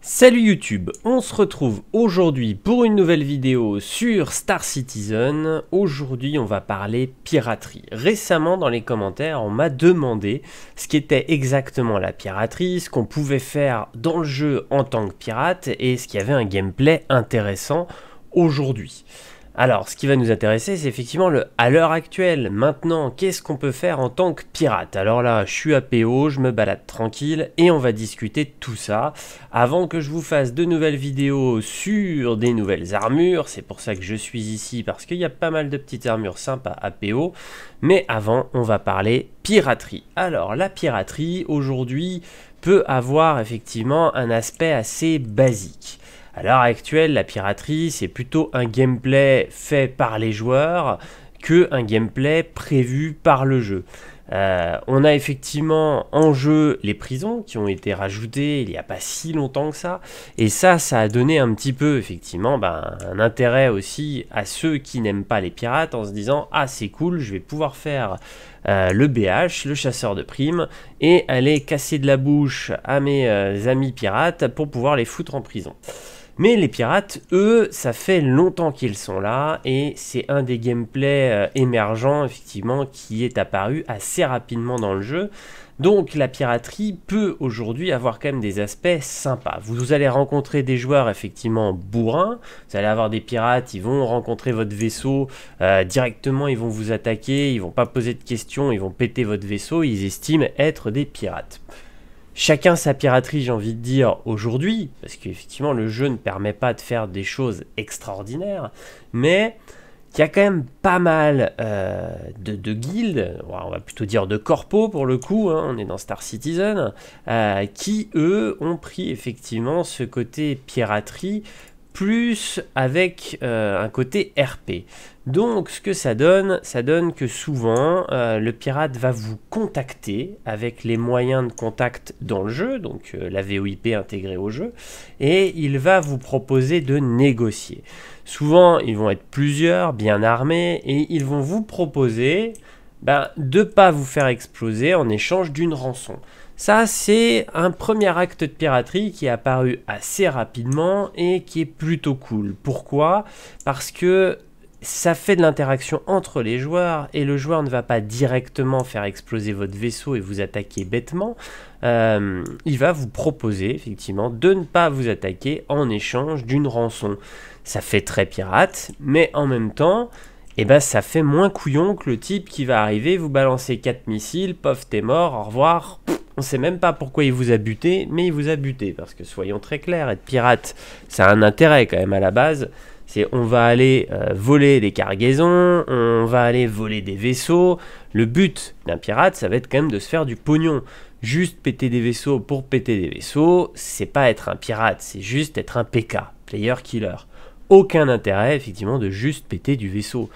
Salut YouTube, on se retrouve aujourd'hui pour une nouvelle vidéo sur Star Citizen. Aujourd'hui on va parler piraterie. Récemment dans les commentaires on m'a demandé ce qu'était exactement la piraterie, ce qu'on pouvait faire dans le jeu en tant que pirate et ce qu'il y avait un gameplay intéressant aujourd'hui. Alors, ce qui va nous intéresser, c'est effectivement à l'heure actuelle, maintenant, qu'est-ce qu'on peut faire en tant que pirate? Alors là, je suis APO, je me balade tranquille, et on va discuter de tout ça, avant que je vous fasse de nouvelles vidéos sur des nouvelles armures. C'est pour ça que je suis ici, parce qu'il y a pas mal de petites armures sympas APO, mais avant, on va parler piraterie. Alors, la piraterie, aujourd'hui, peut avoir effectivement un aspect assez basique. À l'heure actuelle, la piraterie, c'est plutôt un gameplay fait par les joueurs que un gameplay prévu par le jeu. On a effectivement en jeu les prisons qui ont été rajoutées il n'y a pas si longtemps que ça. Et ça a donné un petit peu effectivement un intérêt aussi à ceux qui n'aiment pas les pirates en se disant « Ah c'est cool, je vais pouvoir faire le BH, le chasseur de primes, et aller casser de la bouche à mes amis pirates pour pouvoir les foutre en prison ». Mais les pirates, eux, ça fait longtemps qu'ils sont là et c'est un des gameplays émergents, effectivement, qui est apparu assez rapidement dans le jeu. Donc la piraterie peut aujourd'hui avoir quand même des aspects sympas. Vous allez rencontrer des joueurs effectivement bourrins, vous allez avoir des pirates, ils vont rencontrer votre vaisseau, directement ils vont vous attaquer, ils vont pas poser de questions, ils vont péter votre vaisseau, ils estiment être des pirates. Chacun sa piraterie, j'ai envie de dire, aujourd'hui, parce qu'effectivement le jeu ne permet pas de faire des choses extraordinaires, mais il y a quand même pas mal de guildes, on va plutôt dire de corpos pour le coup, hein, on est dans Star Citizen, qui eux ont pris effectivement ce côté piraterie, plus avec un côté RP. Donc ce que ça donne que souvent le pirate va vous contacter avec les moyens de contact dans le jeu, donc la VoIP intégrée au jeu, et il va vous proposer de négocier. Souvent ils vont être plusieurs, bien armés, et ils vont vous proposer de ne pas vous faire exploser en échange d'une rançon. Ça, c'est un premier acte de piraterie qui est apparu assez rapidement et qui est plutôt cool. Pourquoi? Parce que ça fait de l'interaction entre les joueurs et le joueur ne va pas directement faire exploser votre vaisseau et vous attaquer bêtement. Il va vous proposer effectivement de ne pas vous attaquer en échange d'une rançon. Ça fait très pirate, mais en même temps, ça fait moins couillon que le type qui va arriver, vous balancer 4 missiles, pof, t'es mort, au revoir. On sait même pas pourquoi il vous a buté, mais il vous a buté. Parce que soyons très clairs, être pirate, ça a un intérêt quand même à la base. C'est on va aller voler des cargaisons, on va aller voler des vaisseaux. Le but d'un pirate, ça va être quand même de se faire du pognon. Juste péter des vaisseaux pour péter des vaisseaux, c'est pas être un pirate, c'est juste être un PK, player killer. Aucun intérêt effectivement de juste péter du vaisseau.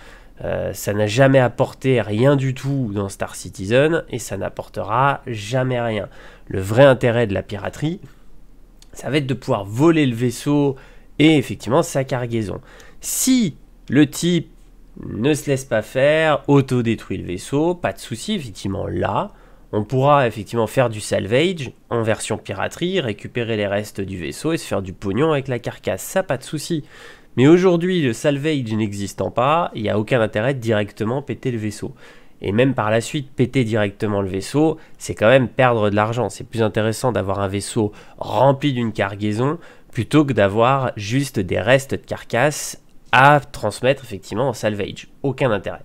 Ça n'a jamais apporté rien du tout dans Star Citizen et ça n'apportera jamais rien. Le vrai intérêt de la piraterie, ça va être de pouvoir voler le vaisseau et effectivement sa cargaison. Si le type ne se laisse pas faire, auto-détruit le vaisseau, pas de souci, effectivement là, on pourra effectivement faire du salvage en version piraterie, récupérer les restes du vaisseau et se faire du pognon avec la carcasse, ça pas de souci. Mais aujourd'hui, le salvage n'existant pas, il n'y a aucun intérêt de directement péter le vaisseau. Et même par la suite, péter directement le vaisseau, c'est quand même perdre de l'argent. C'est plus intéressant d'avoir un vaisseau rempli d'une cargaison plutôt que d'avoir juste des restes de carcasse à transmettre effectivement en salvage. Aucun intérêt.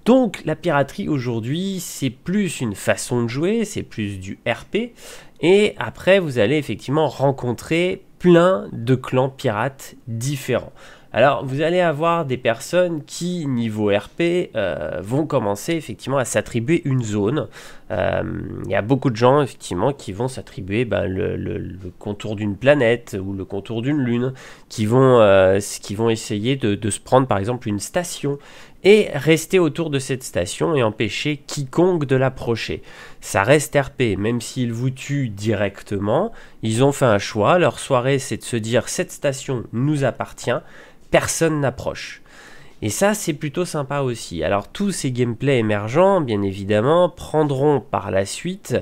Donc la piraterie aujourd'hui, c'est plus une façon de jouer, c'est plus du RP. Et après, vous allez effectivement rencontrer plein de clans pirates différents. Alors, vous allez avoir des personnes qui, niveau RP, vont commencer effectivement à s'attribuer une zone. Il y a beaucoup de gens, effectivement, qui vont s'attribuer le contour d'une planète ou le contour d'une lune, qui vont essayer de se prendre, par exemple, une station et rester autour de cette station et empêcher quiconque de l'approcher. Ça reste RP, même s'ils vous tuent directement, ils ont fait un choix, leur soirée c'est de se dire cette station nous appartient, personne n'approche. Et ça, c'est plutôt sympa aussi. Alors, tous ces gameplays émergents, bien évidemment, prendront par la suite...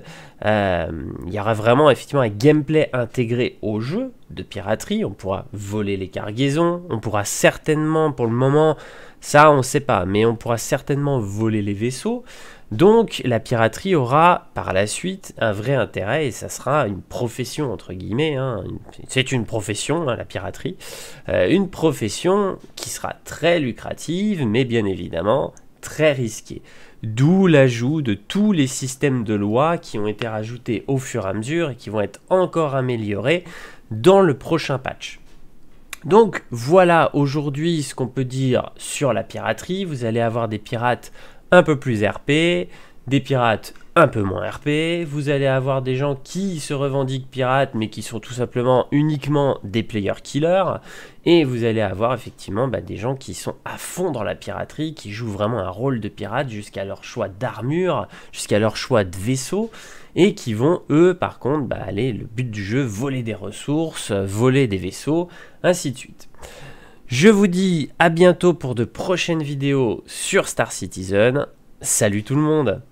il y aura vraiment effectivement un gameplay intégré au jeu de piraterie. On pourra voler les cargaisons. On pourra certainement, pour le moment, ça on ne sait pas, mais on pourra certainement voler les vaisseaux. Donc la piraterie aura par la suite un vrai intérêt et ça sera une profession entre guillemets, hein. C'est une profession, hein, la piraterie, une profession qui sera très lucrative mais bien évidemment très risquée. D'où l'ajout de tous les systèmes de loi qui ont été rajoutés au fur et à mesure et qui vont être encore améliorés dans le prochain patch. Donc voilà aujourd'hui ce qu'on peut dire sur la piraterie. Vous allez avoir des pirates un peu plus RP, des pirates un peu moins RP, vous allez avoir des gens qui se revendiquent pirates mais qui sont tout simplement uniquement des player killers, et vous allez avoir effectivement des gens qui sont à fond dans la piraterie, qui jouent vraiment un rôle de pirate jusqu'à leur choix d'armure, jusqu'à leur choix de vaisseau, et qui vont eux par contre aller, le but du jeu, voler des ressources, voler des vaisseaux, ainsi de suite. Je vous dis à bientôt pour de prochaines vidéos sur Star Citizen. Salut tout le monde!